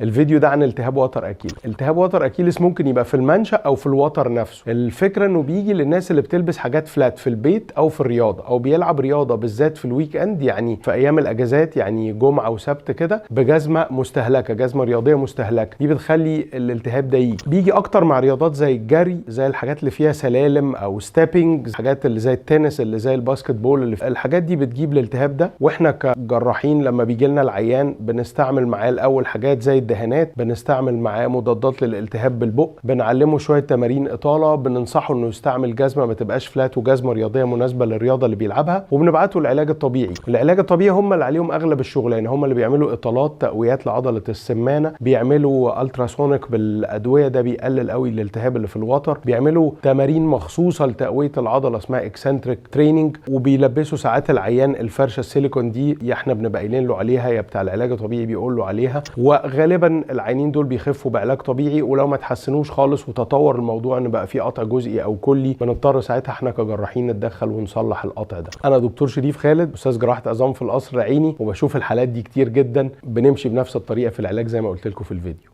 الفيديو ده عن التهاب وتر اكيلس. التهاب وتر اكيلس ممكن يبقى في المنشأ او في الوتر نفسه. الفكره انه بيجي للناس اللي بتلبس حاجات فلات في البيت او في الرياضه او بيلعب رياضه بالذات في الويك اند، يعني في ايام الاجازات، يعني جمعه وسبت كده، بجزمه مستهلكه، جزمه رياضيه مستهلكه، دي بتخلي الالتهاب ده بيجي اكتر مع رياضات زي الجري، زي الحاجات اللي فيها سلالم او ستيبنج، الحاجات اللي زي التنس، اللي زي الباسكت بول، الحاجات دي بتجيب الالتهاب ده. واحنا كجراحين لما بيجي لنا العيان بنستعمل معاه الاول حاجات زي الدهانات، بنستعمل معاه مضادات للالتهاب بالبق، بنعلمه شويه تمارين اطاله، بننصحه انه يستعمل جزمه ما تبقاش فلات وجزمه رياضيه مناسبه للرياضه اللي بيلعبها، وبنبعته العلاج الطبيعي. العلاج الطبيعي هم اللي عليهم اغلب الشغلانه، هم اللي بيعملوا اطالات، تقويات لعضله السمانه، بيعملوا التراسونيك بالادويه، ده بيقلل قوي الالتهاب اللي في الوتر، بيعملوا تمارين مخصوصه لتقويه العضله اسمها اكسنتريك تريننج، وبيلبسوا ساعات العيان الفرشه السيليكون دي، يا احنا بنبقى قايلين له عليها يا بتاع العلاج الطبيعي بيقول له عليها. وغالبا العيانين دول بيخفوا بعلاج طبيعي، ولو ما تحسنوش خالص وتطور الموضوع ان بقى في قطع جزئي او كلي، بنضطر ساعتها احنا كجراحين نتدخل ونصلح القطع ده. انا دكتور شريف خالد، استاذ جراحه عظام في القصر العيني، وبشوف الحالات دي كتير جدا. بنمشي بنفس الطريقه في العلاج زي ما قلت لكم في الفيديو.